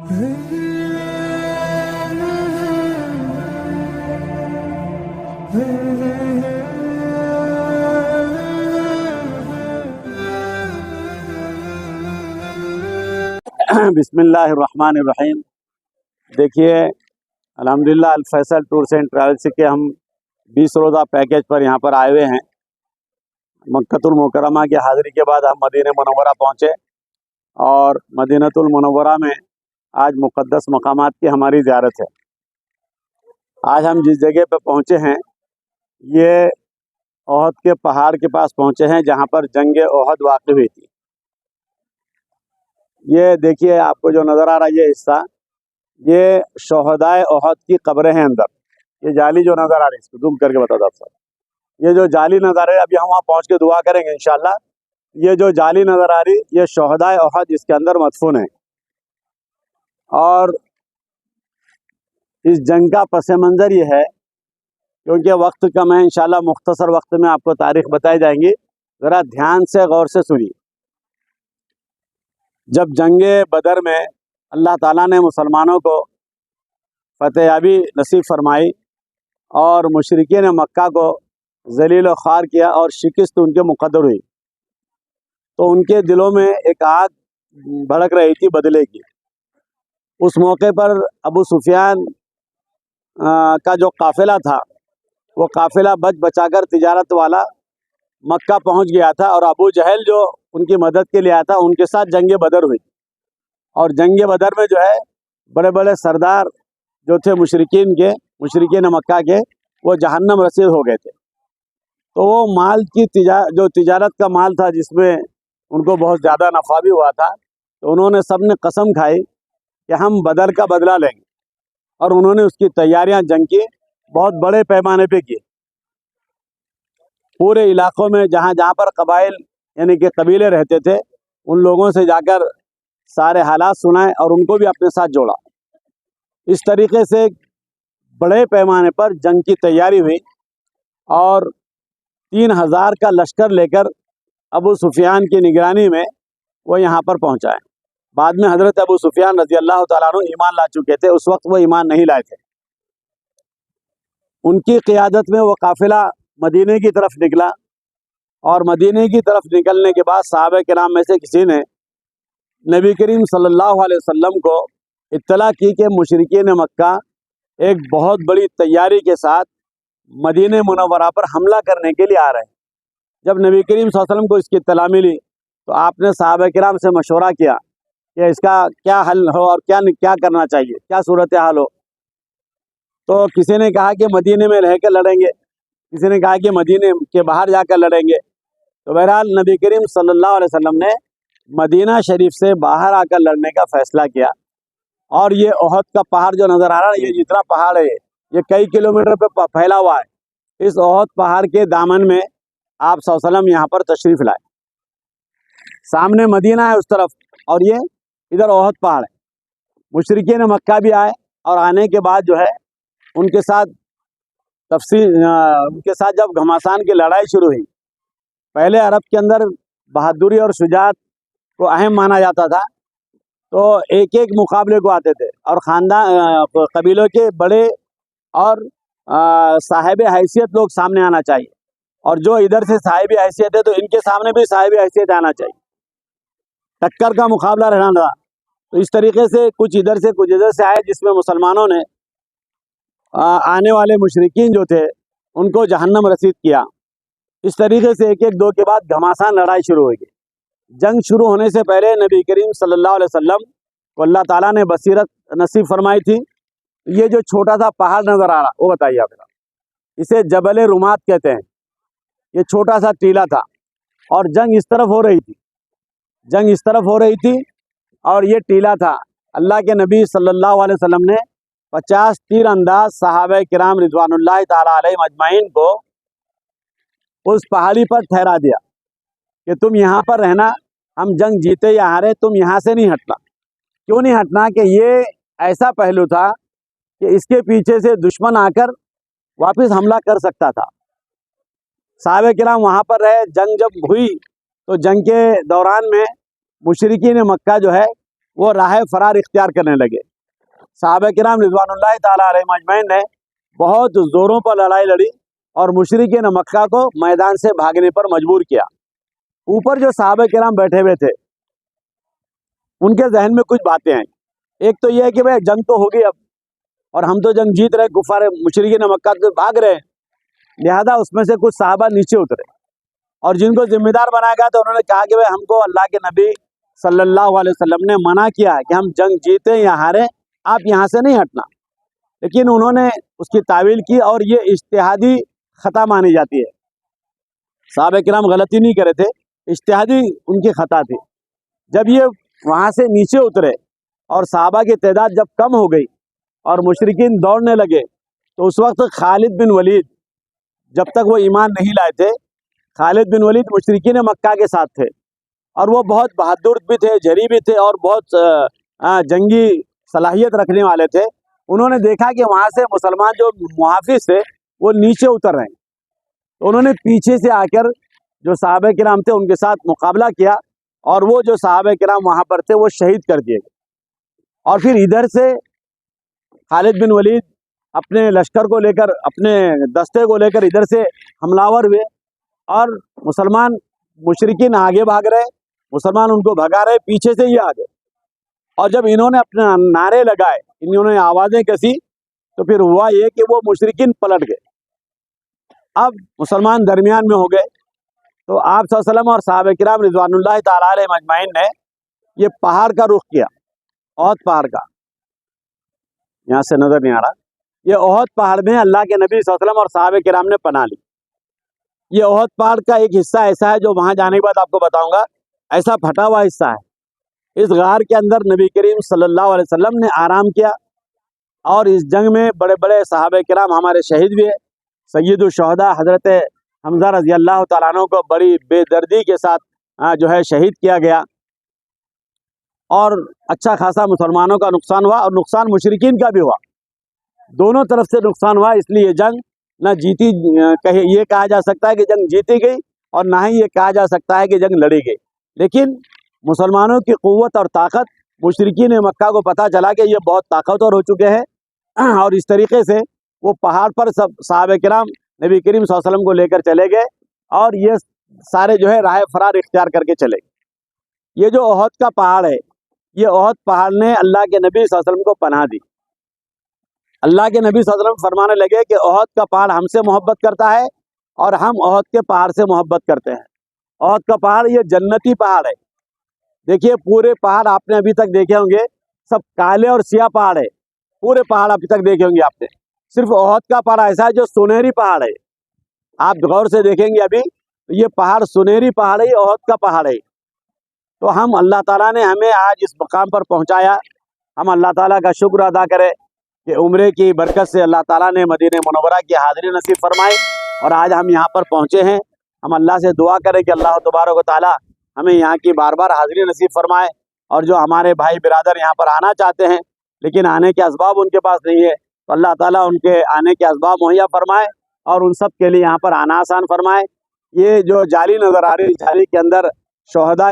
बिस्मिल्लाहिर्रहमानिर्रहीम। देखिए, अल्हम्दुलिल्लाह अल-फैसल टूर्स एंड ट्रैवल्स के हम 20 रोज़ा पैकेज पर यहाँ पर आए हुए हैं। मक्कतुल मुकर्रमा की हाज़िरी के बाद हम मदीना मुनव्वरा पहुँचे और मदीनतुल मुनव्वरा में आज मुक़द्दस मकामात की हमारी ज़ियारत है। आज हम जिस जगह पर पहुँचे हैं ये ओहद के पहाड़ के पास पहुँचे हैं जहाँ पर जंग ओहद वाक़ई हुई थी। ये देखिए, आपको जो नज़र आ रहा है ये हिस्सा, ये शोहदाए ओहद की कब्रें हैं अंदर। ये जाली जो नज़र आ रही है, इसको जूम करके बता दो आप साहब। ये जो जाली नज़र आ रही है, अभी हम वहाँ पहुँच के दुआ करेंगे इंशाल्लाह। ये जो जाली नज़र आ रही, ये शोहदाए ओहद इसके अंदर मदफून है। और इस जंग का पस मंज़र ये है, क्योंकि वक्त कम है, इंशाल्लाह मुख्तसर वक्त में आपको तारीख बताई जाएंगी। ज़रा ध्यान से गौर से सुनिए। जब जंगे बदर में अल्लाह ताला ने मुसलमानों को फतेहाबी नसीब फरमाई और मुशरिकीन मक्का को ज़लील व ख़ार किया और शिकस्त उनके मुक़द्दर हुई, तो उनके दिलों में एक आग भड़क रही थी बदले की। उस मौके पर अबू सुफियान का जो काफ़िला था, वो काफ़िला बच बचाकर तिजारत वाला मक्का पहुंच गया था और अबू जहल जो उनकी मदद के लिए आया था, उनके साथ जंग बदर हुई। और जंग बदर में जो है बड़े बड़े सरदार जो थे मुशरिकीन मक्का के, वो जहन्नम रसीद हो गए थे। तो वो माल की जो तिजारत का माल था, जिसमें उनको बहुत ज़्यादा नफ़ा भी हुआ था, तो उन्होंने सब ने कसम खाई कि हम बदर का बदला लेंगे। और उन्होंने उसकी तैयारियां जंग की बहुत बड़े पैमाने पे की। पूरे इलाक़ों में जहाँ जहाँ पर कबाइल यानी कि कबीले रहते थे, उन लोगों से जाकर सारे हालात सुनाए और उनको भी अपने साथ जोड़ा। इस तरीके से बड़े पैमाने पर जंग की तैयारी हुई और 3000 का लश्कर लेकर अबू सुफियान की निगरानी में वो यहाँ पर पहुँचाए। बाद में हज़रत अबू सुफियान रज़ी अल्लाह ताला अन्हु ईमान ला चुके थे, उस वक्त वो ईमान नहीं लाए थे। उनकी क़ियादत में वो काफ़िला मदीने की तरफ निकला और मदीने की तरफ निकलने के बाद सहाबा किराम में से किसी ने नबी करीम सल्लल्लाहु अलैहि वसल्लम को इत्तला की कि मुशरिकीन मक्का एक बहुत बड़ी तैयारी के साथ मदीने मुनव्वरा पर हमला करने के लिए आ रहे हैं। जब नबी करीम सल्लल्लाहु अलैहि वसल्लम को इसकी इत्तला मिली, तो आपने सहाबा किराम से मशवरा किया कि इसका क्या हल हो और क्या करना चाहिए, क्या सूरत हाल हो। तो किसी ने कहा कि मदीने में रह कर लड़ेंगे, किसी ने कहा कि मदीने के बाहर जाकर लड़ेंगे। तो बहरहाल नबी करीम सल्लल्लाहु अलैहि वसल्लम ने मदीना शरीफ से बाहर आकर लड़ने का फ़ैसला किया। और ये ओहद का पहाड़ जो नज़र आ रहा है, ये जितना पहाड़ है ये कई किलोमीटर पे फैला हुआ है। इस ओहद पहाड़ के दामन में आप सल्लल्लाहु अलैहि वसल्लम यहाँ पर तशरीफ़ लाए। सामने मदीना है उस तरफ और ये इधर ओहद पहाड़ है। मुशरिकीन मक्का भी आए और आने के बाद जो है उनके साथ जब घमासान की लड़ाई शुरू हुई, पहले अरब के अंदर बहादुरी और शुजाअत को अहम माना जाता था, तो एक एक मुकाबले को आते थे और ख़ानदान कबीलों के बड़े और साहिब हैसियत लोग सामने आना चाहिए, और जो इधर से साहिब हैसियत है तो इनके सामने भी साहिब हैसियत आना चाहिए। टक्कर का मुकाबला रहना था। तो इस तरीके से कुछ इधर से कुछ इधर से आए, जिसमें मुसलमानों ने आने वाले मुशरिकीन जो थे उनको जहन्नम रसीद किया। इस तरीके से एक एक दो के बाद घमासान लड़ाई शुरू होगी। जंग शुरू होने से पहले नबी करीम सल्लल्लाहु अलैहि वसल्लम को अल्लाह ताला ने बसीरत नसीब फरमाई थी। ये जो छोटा सा पहाड़ नज़र आ रहा, वो बताइए आप, इसे जबल रुमात कहते हैं। ये छोटा सा टीला था और जंग इस तरफ हो रही थी और ये टीला था। अल्लाह के नबी सल्लल्लाहु अलैहि वसल्लम ने 50 तीर अंदाज सहाबा किराम रिज़वानुल्लाह ताला अलैहिम अजमाइन को उस पहाड़ी पर ठहरा दिया कि तुम यहाँ पर रहना, हम जंग जीते या हारे, तुम यहाँ से नहीं हटना। क्यों नहीं हटना? कि ये ऐसा पहलू था कि इसके पीछे से दुश्मन आकर वापस हमला कर सकता था। सहाबा किराम वहाँ पर रहे। जंग जब हुई तो जंग के दौरान में मुशरिकीन मक्का जो है وہ راہ فرار اختیار کرنے لگے۔ صحابہ کرام رضوانُ تعالیٰ علیہم اجمعین نے بہت زوروں پر لڑائی لڑی اور مشرکین مکہ کو میدان سے بھاگنے پر مجبور کیا۔ اوپر جو صحابہ کرام بیٹھے ہوئے تھے ان کے ذہن میں کچھ باتیں آئیں۔ ایک تو یہ ہے کہ بھائی جنگ تو ہوگی اب، اور ہم تو جنگ جیت رہے، کفار مشرکین مکہ تو بھاگ رہے ہیں، لہذا اس میں سے کچھ صحابہ نیچے اترے اور جن کو ذمہ دار بنایا گیا تو انہوں نے کہا کہ بھائی ہم کو اللہ کے نبی صلی اللہ علیہ وسلم نے منع کیا ہے کہ ہم جنگ جیتیں یا ہاریں، آپ یہاں سے نہیں ہٹنا۔ لیکن انہوں نے اس کی تعویل کی اور یہ اجتہادی خطا مانی جاتی ہے۔ صحابہ کرام غلطی نہیں کرے تھے، اجتہادی ان کی خطا تھی۔ جب یہ وہاں سے نیچے اترے اور صحابہ کی تعداد جب کم ہو گئی اور مشرکین دوڑنے لگے تو اس وقت خالد بن ولید، جب تک وہ ایمان نہیں لائے تھے، خالد بن ولید مشرکین مکہ کے ساتھ تھے اور وہ بہت بہادر بھی تھے، جری بھی تھے اور بہت جنگی صلاحیت رکھنے والے تھے۔ انہوں نے دیکھا کہ وہاں سے مسلمان جو محافظ تھے وہ نیچے اتر رہے ہیں، تو انہوں نے پیچھے سے آ کر جو صحابہ کرام تھے ان کے ساتھ مقابلہ کیا اور وہ جو صحابہ کرام وہاں پر تھے وہ شہید کر دیے گئے۔ اور پھر ادھر سے خالد بن ولید اپنے لشکر کو لے کر، اپنے دستے کو لے کر ادھر سے حملہ ہوئے اور مسلمان مشرکین آگے بھاگ رہے، مسلمان ان کو بھگا رہے، پیچھے سے یہ آگے۔ اور جب انہوں نے اپنے نعرے لگائے، انہوں نے آوازیں کسی، تو پھر ہوا یہ کہ وہ مشرکین پلٹ گئے۔ اب مسلمان درمیان میں ہو گئے تو آپ صلی اللہ علیہ وسلم اور صحابہ کرام رضوان اللہ تعالیٰ علیہ مجمعین نے یہ پہاڑ کا رخ کیا، احد پہاڑ کا، یہاں سے نظر نہیں آ رہا، یہ احد پہاڑ میں اللہ کے نبی صلی اللہ علیہ وسلم اور صحابہ کرام نے پناہ لی۔ یہ احد پہاڑ کا ایک حصہ ایسا ہے جو وہاں جانے کے بعد آپ کو بتاؤں گا، ایسا پھٹا ہوا حصہ ہے۔ اس غار کے اندر نبی کریم صلی اللہ علیہ وسلم نے آرام کیا اور اس جنگ میں بڑے بڑے صحابہ کرام ہمارے شہید ہوئے۔ سید الشہداء حضرت حمزہ رضی اللہ تعالیٰ عنہ کو بڑی بے دردی کے ساتھ جو ہے شہید کیا گیا، اور اچھا خاصا مسلمانوں کا نقصان ہوا اور نقصان مشرکین کا بھی ہوا، دونوں طرف سے نقصان ہوا۔ اس لیے یہ جنگ نہ جیتی، یہ کہا جا سکتا ہے کہ جنگ جیتی گئی اور نہ ہی یہ کہا جا سکتا ہے کہ جنگ لڑی گئی، لیکن مسلمانوں کی قوت اور طاقت مشرکین مکہ کو پتہ چلا کہ یہ بہت طاقتور ہو چکے ہیں، اور اس طریقے سے وہ پہاڑ پر سب صحابہ کرام نبی کریم صلی اللہ علیہ وسلم کو لے کر چلے گئے اور یہ سارے جو ہے راہ فرار اختیار کر کے چلے گئے۔ یہ جو احد کا پہاڑ ہے، یہ احد پہاڑ نے اللہ کے نبی صلی اللہ علیہ وسلم کو پناہ دی۔ اللہ کے نبی صلی اللہ علیہ وسلم فرمانے لگے کہ احد کا پہاڑ ہم سے محبت کرتا ہے اور ہم احد کے پہاڑ سے محبت کرتے ہیں۔ احد کا پہاڑ یہ جنتی پہاڑ ہے۔ دیکھیے پورے پہاڑ آپ نے ابھی تک دیکھے ہوں گے، سب کالے اور سیاہ پہاڑ ہے، پورے پہاڑ ابھی تک دیکھے ہوں گے آپ نے۔ صرف احد کا پہاڑ ایسا ہے جو سنہری پہاڑ ہے، آپ غور سے دیکھیں گے ابھی یہ پہاڑ سنہری پہاڑ ہے، یہ احد کا پہاڑ ہے۔ تو ہم اللہ تعالیٰ نے ہمیں آج اس مقام پر پہنچایا، ہم اللہ تعالیٰ کا شکر ادا کریں کہ عمرے کی برکت سے اللہ تعالیٰ نے مدینہ منورہ کی حاضری نصیب فرمائی اور آج ہم یہاں پر پہنچے ہیں۔ ہم اللہ سے دعا کریں کہ اللہ تبارک و تعالیٰ ہمیں یہاں کی بار بار حاضری نصیب فرمائے، اور جو ہمارے بھائی برادر یہاں پر آنا چاہتے ہیں لیکن آنے کے اسباب ان کے پاس نہیں ہے، تو اللہ تعالیٰ ان کے آنے کے اسباب مہیا فرمائے اور ان سب کے لیے یہاں پر آنا آسان فرمائے۔ یہ جو جالی نظر آ رہی ہے، جالی کے اندر شہداء